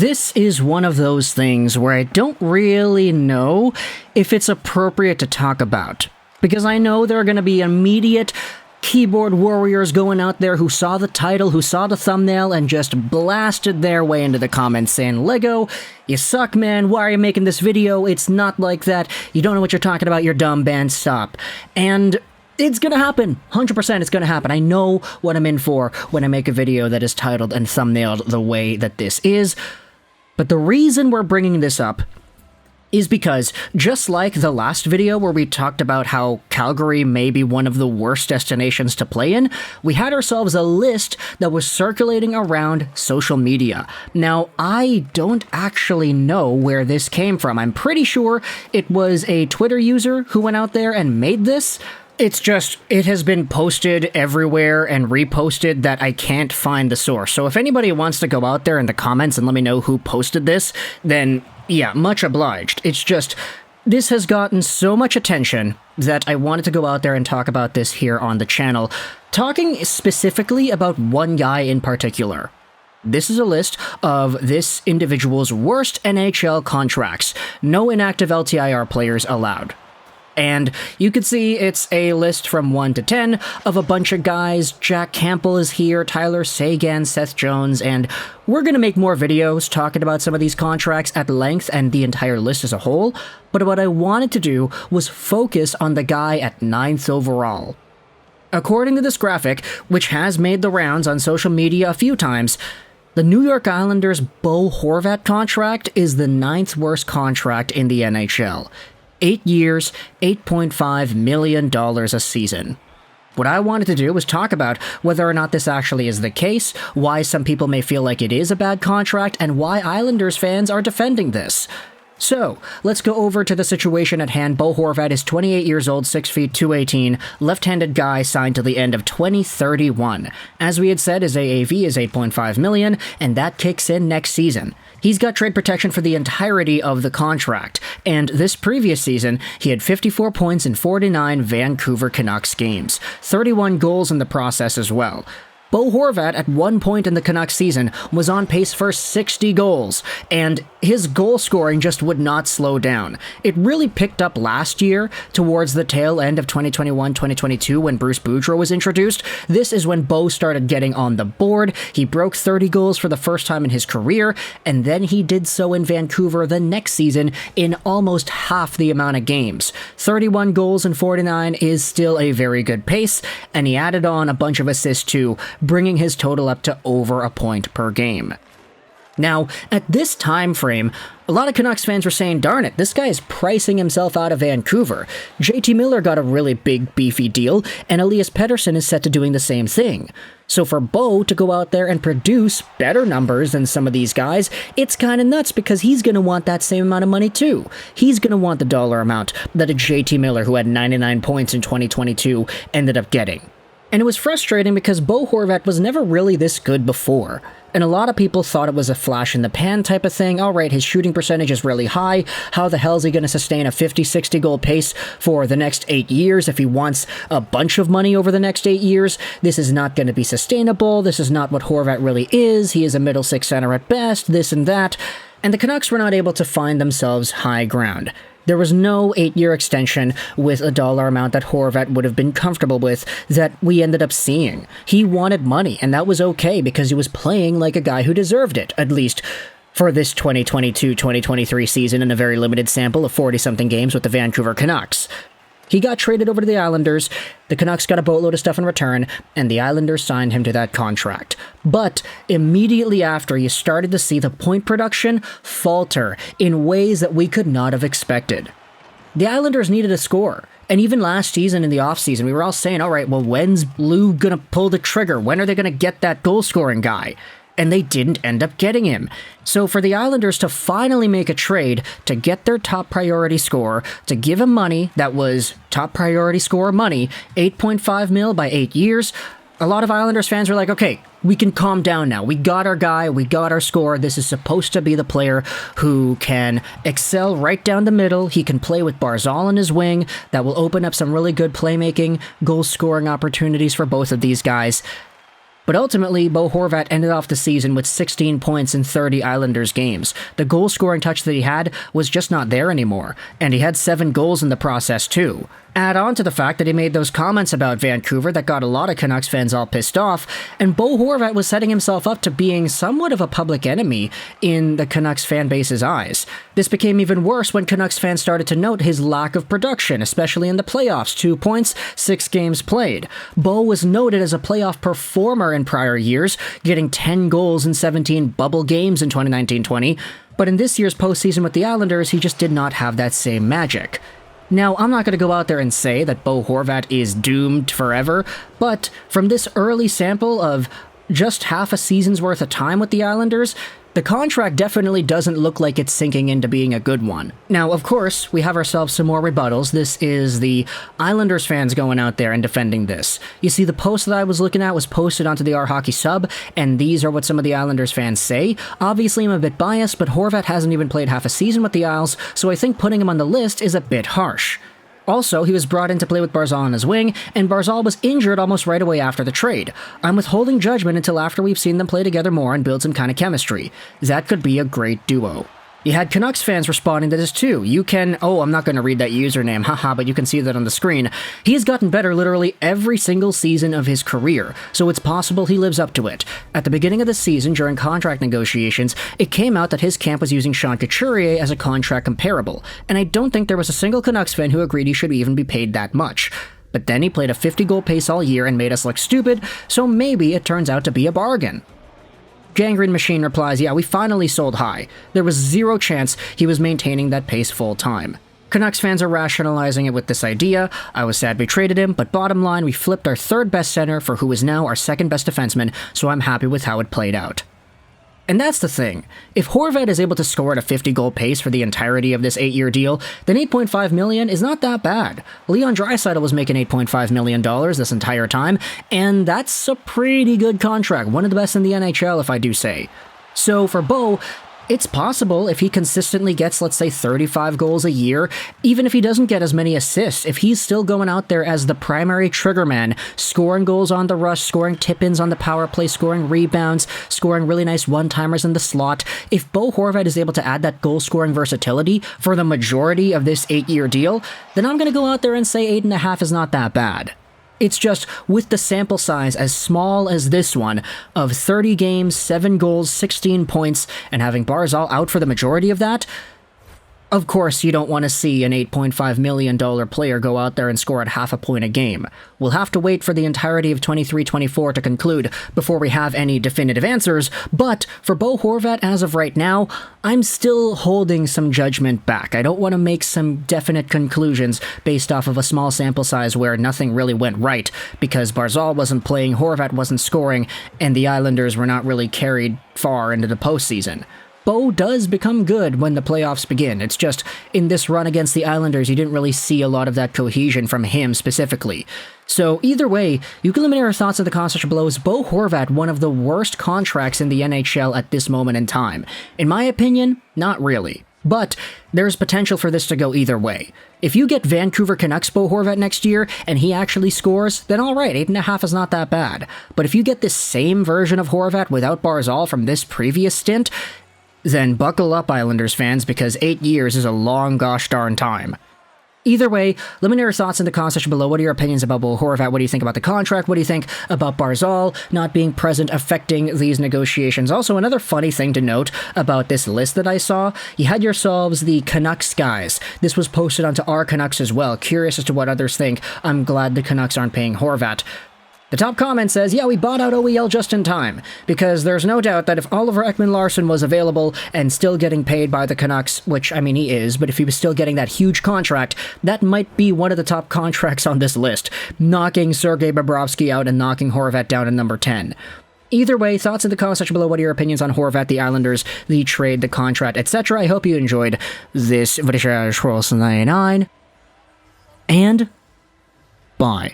This is one of those things where I don't really know if it's appropriate to talk about, because I know there are going to be immediate keyboard warriors going out there who saw the title, who saw the thumbnail, and just blasted their way into the comments saying, Lego, you suck, man, why are you making this video? It's not like that, you don't know what you're talking about, you're dumb, man, stop. And it's gonna happen. 100% it's gonna happen. I know what I'm in for when I make a video that is titled and thumbnailed the way that this is. But the reason we're bringing this up is because, just like the last video where we talked about how Calgary may be one of the worst destinations to play in, we had ourselves a list that was circulating around social media. Now, I don't actually know where this came from. I'm pretty sure it was a Twitter user who went out there and made this. It's just, it has been posted everywhere and reposted that I can't find the source. So if anybody wants to go out there in the comments and let me know who posted this, then yeah, much obliged. It's just, this has gotten so much attention that I wanted to go out there and talk about this here on the channel, talking specifically about one guy in particular. This is a list of this individual's worst NHL contracts. No inactive LTIR players allowed. And you can see it's a list from 1 to 10 of a bunch of guys. Jack Campbell is here, Tyler Seguin, Seth Jones, and we're going to make more videos talking about some of these contracts at length and the entire list as a whole. But what I wanted to do was focus on the guy at 9th overall. According to this graphic, which has made the rounds on social media a few times, the New York Islanders Bo Horvat contract is the 9th worst contract in the NHL. 8 years, $8.5 million a season. What I wanted to do was talk about whether or not this actually is the case, why some people may feel like it is a bad contract, and why Islanders fans are defending this. So, let's go over to the situation at hand. Bo Horvat is 28 years old, 6 feet 218, left-handed guy signed to the end of 2031. As we had said, his AAV is $8.5 million, and that kicks in next season. He's got trade protection for the entirety of the contract, and this previous season, he had 54 points in 49 Vancouver Canucks games, 31 goals in the process as well. Bo Horvat, at one point in the Canucks season, was on pace for 60 goals, and his goal scoring just would not slow down. It really picked up last year, towards the tail end of 2021-2022 when Bruce Boudreau was introduced. This is when Bo started getting on the board. He broke 30 goals for the first time in his career, and then he did so in Vancouver the next season in almost half the amount of games. 31 goals in 49 is still a very good pace, and he added on a bunch of assists too, bringing his total up to over a point per game. Now, at this time frame, a lot of Canucks fans were saying, darn it, this guy is pricing himself out of Vancouver. JT Miller got a really big, beefy deal, and Elias Pettersson is set to doing the same thing. So for Bo to go out there and produce better numbers than some of these guys, it's kind of nuts because he's going to want that same amount of money too. He's going to want the dollar amount that a JT Miller, who had 99 points in 2022, ended up getting. And it was frustrating because Bo Horvat was never really this good before. And a lot of people thought it was a flash in the pan type of thing. Alright, his shooting percentage is really high. How the hell is he going to sustain a 50-60 goal pace for the next 8 years if he wants a bunch of money over the next 8 years? This is not going to be sustainable. This is not what Horvat really is. He is a middle six center at best, this and that. And the Canucks were not able to find themselves high ground. There was no 8-year extension with a dollar amount that Horvat would have been comfortable with that we ended up seeing. He wanted money, and that was okay because he was playing like a guy who deserved it, at least for this 2022-2023 season in a very limited sample of 40-something games with the Vancouver Canucks. He got traded over to the Islanders, the Canucks got a boatload of stuff in return, and the Islanders signed him to that contract. But immediately after, you started to see the point production falter in ways that we could not have expected. The Islanders needed a score. And even last season in the offseason, we were all saying, all right, well, when's Lou going to pull the trigger? When are they going to get that goal-scoring guy? And they didn't end up getting him. So for the Islanders to finally make a trade to get their top priority scorer, to give him money that was top priority scorer money, $8.5 million by 8 years, a lot of Islanders fans were like, okay, we can calm down now. We got our guy, we got our scorer. This is supposed to be the player who can excel right down the middle. He can play with Barzal on his wing. That will open up some really good playmaking, goal-scoring opportunities for both of these guys. But ultimately, Bo Horvat ended off the season with 16 points in 30 Islanders games. The goal-scoring touch that he had was just not there anymore, and he had 7 goals in the process too. Add on to the fact that he made those comments about Vancouver that got a lot of Canucks fans all pissed off, and Bo Horvat was setting himself up to being somewhat of a public enemy in the Canucks fan base's eyes. This became even worse when Canucks fans started to note his lack of production, especially in the playoffs. 2 points, 6 games played. Bo was noted as a playoff performer in prior years, getting 10 goals in 17 bubble games in 2019-20, but in this year's postseason with the Islanders, he just did not have that same magic. Now, I'm not going to go out there and say that Bo Horvat is doomed forever, but from this early sample of just half a season's worth of time with the Islanders, the contract definitely doesn't look like it's sinking into being a good one. Now, of course, we have ourselves some more rebuttals. This is the Islanders fans going out there and defending this. You see, the post that I was looking at was posted onto the Our Hockey sub, and these are what some of the Islanders fans say. Obviously, I'm a bit biased, but Horvat hasn't even played half a season with the Isles, so I think putting him on the list is a bit harsh. Also, he was brought in to play with Barzal on his wing, and Barzal was injured almost right away after the trade. I'm withholding judgment until after we've seen them play together more and build some kind of chemistry. That could be a great duo. You had Canucks fans responding to this too. You can, I'm not going to read that username, haha, but you can see that on the screen. He's gotten better literally every single season of his career, so it's possible he lives up to it. At the beginning of the season, during contract negotiations, it came out that his camp was using Sean Couturier as a contract comparable, and I don't think there was a single Canucks fan who agreed he should even be paid that much. But then he played a 50-goal pace all year and made us look stupid, so maybe it turns out to be a bargain. Gangrene Machine replies, yeah, we finally sold high. There was zero chance he was maintaining that pace full time. Canucks fans are rationalizing it with this idea. I was sad we traded him, but bottom line, we flipped our third best center for who is now our second best defenseman, so I'm happy with how it played out. And that's the thing. If Horvat is able to score at a 50-goal pace for the entirety of this 8-year deal, then $8.5 million is not that bad. Leon Draisaitl was making $8.5 million this entire time, and that's a pretty good contract, one of the best in the NHL if I do say. So for Bo, it's possible if he consistently gets, let's say, 35 goals a year, even if he doesn't get as many assists, if he's still going out there as the primary trigger man, scoring goals on the rush, scoring tip-ins on the power play, scoring rebounds, scoring really nice one-timers in the slot, if Bo Horvat is able to add that goal-scoring versatility for the majority of this 8-year deal, then I'm going to go out there and say 8.5 is not that bad. It's just, with the sample size as small as this one, of 30 games, 7 goals, 16 points, and having Barzal out for the majority of that, of course you don't want to see an $8.5 million player go out there and score at half a point a game. We'll have to wait for the entirety of 23-24 to conclude before we have any definitive answers, but for Bo Horvat as of right now, I'm still holding some judgment back. I don't want to make some definite conclusions based off of a small sample size where nothing really went right, because Barzal wasn't playing, Horvat wasn't scoring, and the Islanders were not really carried far into the postseason. Bo does become good when the playoffs begin. It's just, in this run against the Islanders, you didn't really see a lot of that cohesion from him specifically. So either way, you can let me know your thoughts in the comment section below. Is Bo Horvat one of the worst contracts in the NHL at this moment in time? In my opinion, not really. But there's potential for this to go either way. If you get Vancouver Canucks Bo Horvat next year and he actually scores, then alright, 8.5 is not that bad. But if you get this same version of Horvat without Barzal from this previous stint, then buckle up, Islanders fans, because 8 years is a long gosh darn time. Either way, let me know your thoughts in the comment section below. What are your opinions about Bo Horvat? What do you think about the contract? What do you think about Barzal not being present affecting these negotiations? Also, another funny thing to note about this list that I saw, you had yourselves the Canucks guys. This was posted onto our Canucks as well. Curious as to what others think. I'm glad the Canucks aren't paying Horvat. The top comment says, yeah, we bought out OEL just in time, because there's no doubt that if Oliver Ekman-Larsson was available and still getting paid by the Canucks, which, I mean, he is, but if he was still getting that huge contract, that might be one of the top contracts on this list, knocking Sergei Bobrovsky out and knocking Horvat down to number 10. Either way, thoughts in the comment section below. What are your opinions on Horvat, the Islanders, the trade, the contract, etc.? I hope you enjoyed this video, and bye.